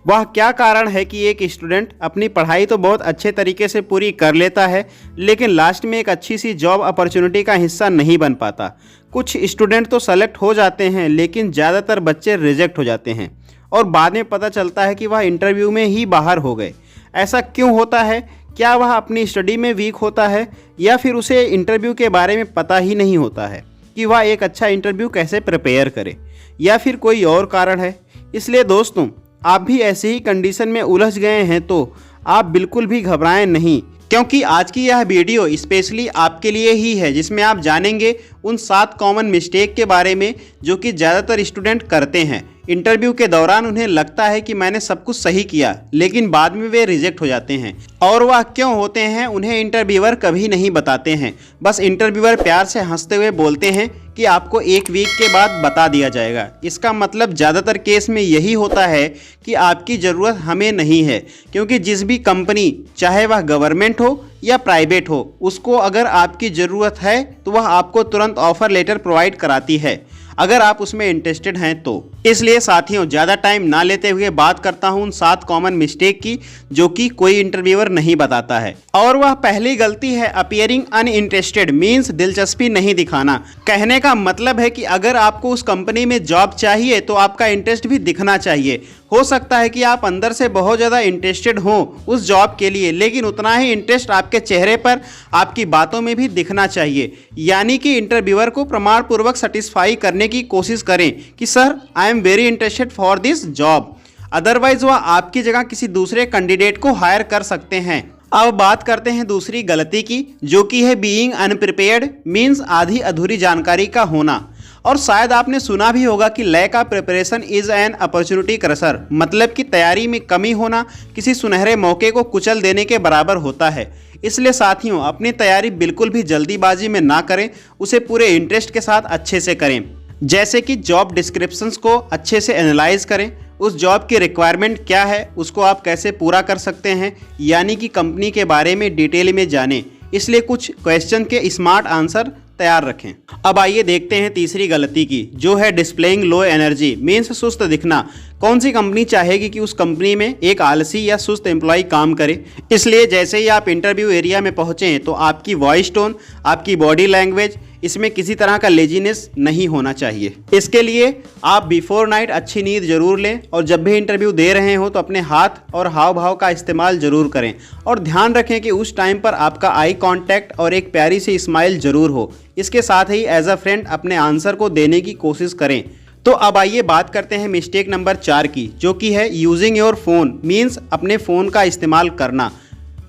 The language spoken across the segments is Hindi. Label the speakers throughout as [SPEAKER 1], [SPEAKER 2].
[SPEAKER 1] वह क्या कारण है कि एक स्टूडेंट अपनी पढ़ाई तो बहुत अच्छे तरीके से पूरी कर लेता है, लेकिन लास्ट में एक अच्छी सी जॉब अपॉर्चुनिटी का हिस्सा नहीं बन पाता। कुछ स्टूडेंट तो सेलेक्ट हो जाते हैं, लेकिन ज़्यादातर बच्चे रिजेक्ट हो जाते हैं और बाद में पता चलता है कि वह इंटरव्यू में ही बाहर हो गए। ऐसा क्यों होता है? क्या वह अपनी स्टडी में वीक होता है, या फिर उसे इंटरव्यू के बारे में पता ही नहीं होता है कि वह एक अच्छा इंटरव्यू कैसे प्रिपेयर करे, या फिर कोई और कारण है? इसलिए दोस्तों, आप भी ऐसे ही कंडीशन में उलझ गए हैं तो आप बिल्कुल भी घबराएं नहीं, क्योंकि आज की यह वीडियो स्पेशली आपके लिए ही है, जिसमें आप जानेंगे उन 7 कॉमन मिस्टेक के बारे में जो कि ज़्यादातर स्टूडेंट करते हैं। इंटरव्यू के दौरान उन्हें लगता है कि मैंने सब कुछ सही किया, लेकिन बाद में वे रिजेक्ट हो जाते हैं। और वह क्यों होते हैं उन्हें इंटरव्यूअर कभी नहीं बताते हैं। बस इंटरव्यूअर प्यार से हंसते हुए बोलते हैं कि आपको 1 वीक के बाद बता दिया जाएगा। इसका मतलब ज़्यादातर केस में यही होता है कि आपकी ज़रूरत हमें नहीं है, क्योंकि जिस भी कंपनी, चाहे वह गवर्नमेंट हो या प्राइवेट हो, उसको अगर आपकी ज़रूरत है तो वह आपको तुरंत ऑफर लेटर प्रोवाइड कराती है, अगर आप उसमें इंटरेस्टेड हैं तो। इसलिए साथियों, ज़्यादा टाइम ना लेते हुए बात करता हूं उन 7 कॉमन मिस्टेक की जो कि कोई इंटरव्यूअर नहीं बताता है। और वह पहली गलती है अपीयरिंग अनइंटरेस्टेड, मीन्स दिलचस्पी नहीं दिखाना। कहने का मतलब है कि अगर आपको उस कंपनी में जॉब चाहिए तो आपका इंटरेस्ट भी दिखना चाहिए। हो सकता है कि आप अंदर से बहुत ज़्यादा इंटरेस्टेड हो उस जॉब के लिए, लेकिन उतना ही इंटरेस्ट आपके चेहरे पर, आपकी बातों में भी दिखना चाहिए। यानी कि इंटरव्यूअर को प्रमाणपूर्वक सेटिस्फाई करने की कोशिश करें कि sir, I am very interested for this job. Otherwise वह आपकी जगह किसी दूसरे कैंडिडेट को हायर कर सकते हैं। अब बात करते हैं दूसरी गलती की, जो कि है बीइंग अनप्रिपेयर्ड, मीन्स आधी अधूरी जानकारी का होना। और शायद आपने सुना भी होगा कि lack of preparation is an opportunity crusher, मतलब कि तैयारी में कमी होना किसी सुनहरे मौके को कुचल देने के बराबर होता है। इसलिए साथियों, अपनी तैयारी बिल्कुल भी जल्दीबाजी में ना करें, उसे पूरे इंटरेस्ट के साथ अच्छे से करें। जैसे कि जॉब डिस्क्रिप्शंस को अच्छे से एनालाइज करें, उस जॉब की रिक्वायरमेंट क्या है, उसको आप कैसे पूरा कर सकते हैं, यानी कि कंपनी के बारे में डिटेल में जानें। इसलिए कुछ क्वेश्चन के स्मार्ट आंसर तैयार रखें। अब आइए देखते हैं तीसरी गलती की, जो है डिस्प्लेइंग लो एनर्जी, मीन्स सुस्त दिखना। कौन सी कंपनी चाहेगी कि उस कंपनी में एक आलसी या सुस्त एम्प्लॉय काम करे? इसलिए जैसे ही आप इंटरव्यू एरिया में पहुंचे तो आपकी वॉइस टोन, आपकी बॉडी लैंग्वेज, इसमें किसी तरह का लेजीनेस नहीं होना चाहिए। इसके लिए आप बिफोर नाइट अच्छी नींद जरूर लें, और जब भी इंटरव्यू दे रहे हो तो अपने हाथ और हाव भाव का इस्तेमाल जरूर करें। और ध्यान रखें कि उस टाइम पर आपका आई कांटेक्ट और एक प्यारी सी स्माइल जरूर हो। इसके साथ ही एज अ फ्रेंड अपने आंसर को देने की कोशिश करें। तो अब आइए बात करते हैं मिस्टेक नंबर 4 की, जो कि है यूजिंग योर फोन, मीन्स अपने फ़ोन का इस्तेमाल करना।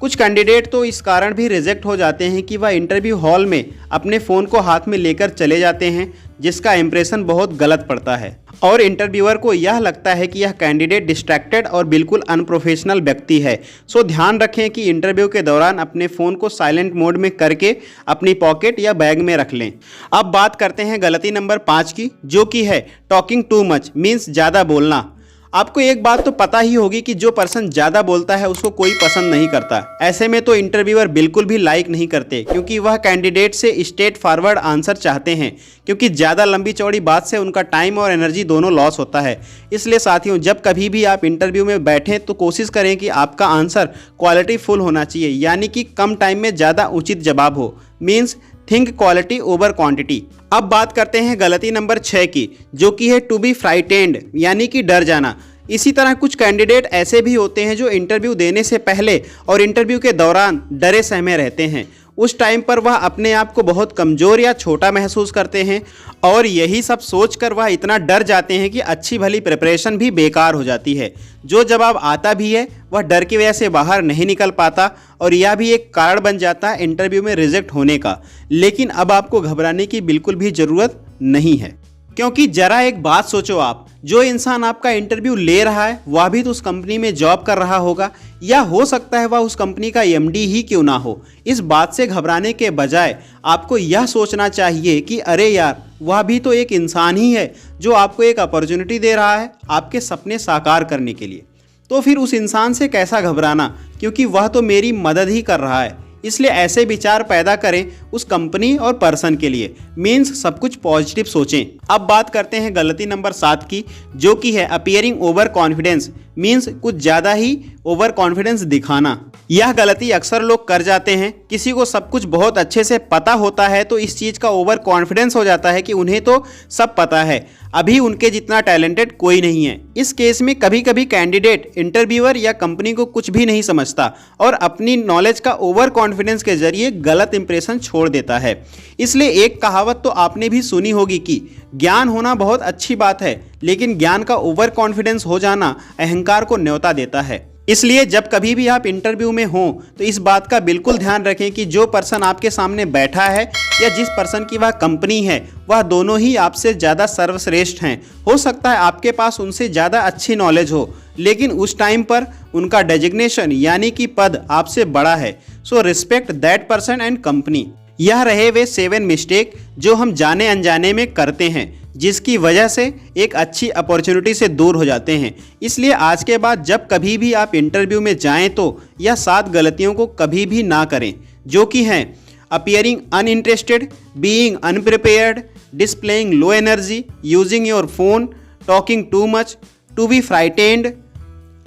[SPEAKER 1] कुछ कैंडिडेट तो इस कारण भी रिजेक्ट हो जाते हैं कि वह इंटरव्यू हॉल में अपने फ़ोन को हाथ में लेकर चले जाते हैं, जिसका इंप्रेशन बहुत गलत पड़ता है और इंटरव्यूअर को यह लगता है कि यह कैंडिडेट डिस्ट्रैक्टेड और बिल्कुल अनप्रोफेशनल व्यक्ति है। सो ध्यान रखें कि इंटरव्यू के दौरान अपने फ़ोन को साइलेंट मोड में करके अपनी पॉकेट या बैग में रख लें। अब बात करते हैं गलती नंबर 5 की, जो कि है टॉकिंग टू मच, मीन्स ज़्यादा बोलना। आपको एक बात तो पता ही होगी कि जो पर्सन ज़्यादा बोलता है उसको कोई पसंद नहीं करता। ऐसे में तो इंटरव्यूअर बिल्कुल भी लाइक नहीं करते, क्योंकि वह कैंडिडेट से स्ट्रेट फॉरवर्ड आंसर चाहते हैं, क्योंकि ज़्यादा लंबी चौड़ी बात से उनका टाइम और एनर्जी दोनों लॉस होता है। इसलिए साथियों, जब कभी भी आप इंटरव्यू में बैठें तो कोशिश करें कि आपका आंसर क्वालिटी फुल होना चाहिए, यानी कि कम टाइम में ज़्यादा उचित जवाब हो, means think quality over quantity. अब बात करते हैं गलती नंबर 6 की, जो कि है टू बी फ्राइटेंड, यानी कि डर जाना। इसी तरह कुछ कैंडिडेट ऐसे भी होते हैं जो इंटरव्यू देने से पहले और इंटरव्यू के दौरान डरे सहमे रहते हैं। उस टाइम पर वह अपने आप को बहुत कमज़ोर या छोटा महसूस करते हैं, और यही सब सोचकर वह इतना डर जाते हैं कि अच्छी भली प्रिपरेशन भी बेकार हो जाती है। जो जवाब आता भी है वह डर की वजह से बाहर नहीं निकल पाता, और यह भी एक कारण बन जाता है इंटरव्यू में रिजेक्ट होने का। लेकिन अब आपको घबराने की बिल्कुल भी ज़रूरत नहीं है, क्योंकि जरा एक बात सोचो, आप जो इंसान आपका इंटरव्यू ले रहा है वह भी तो उस कंपनी में जॉब कर रहा होगा, या हो सकता है वह उस कंपनी का एमडी ही क्यों ना हो। इस बात से घबराने के बजाय आपको यह सोचना चाहिए कि अरे यार, वह भी तो एक इंसान ही है जो आपको एक अपॉर्चुनिटी दे रहा है आपके सपने साकार करने के लिए। तो फिर उस इंसान से कैसा घबराना, क्योंकि वह तो मेरी मदद ही कर रहा है। इसलिए ऐसे विचार पैदा करें उस कंपनी और पर्सन के लिए। मीन्स सब कुछ पॉजिटिव सोचें। अब बात करते हैं गलती नंबर 7 की, जो कि है अपीयरिंग ओवर कॉन्फिडेंस। मीन्स कुछ ज़्यादा ही ओवर कॉन्फिडेंस दिखाना। यह गलती अक्सर लोग कर जाते हैं। किसी को सब कुछ बहुत अच्छे से पता होता है तो इस चीज़ का ओवर कॉन्फिडेंस हो जाता है कि उन्हें तो सब पता है, अभी उनके जितना टैलेंटेड कोई नहीं है। इस केस में कभी कभी कैंडिडेट इंटरव्यूअर या कंपनी को कुछ भी नहीं समझता और अपनी नॉलेज का ओवर कॉन्फिडेंस के जरिए गलत इंप्रेशन छोड़ देता है। इसलिए एक कहावत तो आपने भी सुनी होगी कि ज्ञान होना बहुत अच्छी बात है, लेकिन ज्ञान का ओवर कॉन्फिडेंस हो जाना अहंकार को न्योता देता है। इसलिए जब कभी भी आप इंटरव्यू में हों तो इस बात का बिल्कुल ध्यान रखें कि जो पर्सन आपके सामने बैठा है या जिस पर्सन की वह कंपनी है, वह दोनों ही आपसे ज़्यादा सर्वश्रेष्ठ हैं। हो सकता है आपके पास उनसे ज़्यादा अच्छी नॉलेज हो, लेकिन उस टाइम पर उनका डेजिग्नेशन यानी कि पद आपसे बड़ा है। So respect that person and company. यह रहे वे 7 मिस्टेक जो हम जाने अनजाने में करते हैं, जिसकी वजह से एक अच्छी अपॉर्चुनिटी से दूर हो जाते हैं। इसलिए आज के बाद जब कभी भी आप इंटरव्यू में जाएं तो यह 7 गलतियों को कभी भी ना करें, जो कि हैं appearing uninterested, being unprepared, displaying low energy, using your phone, talking too much, to be frightened,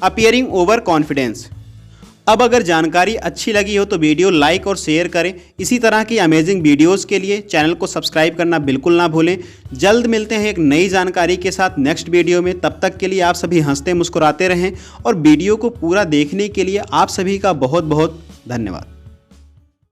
[SPEAKER 1] appearing over confidence. अब अगर जानकारी अच्छी लगी हो तो वीडियो लाइक और शेयर करें। इसी तरह की अमेजिंग वीडियोस के लिए चैनल को सब्सक्राइब करना बिल्कुल ना भूलें। जल्द मिलते हैं एक नई जानकारी के साथ नेक्स्ट वीडियो में। तब तक के लिए आप सभी हंसते मुस्कुराते रहें और वीडियो को पूरा देखने के लिए आप सभी का बहुत बहुत धन्यवाद।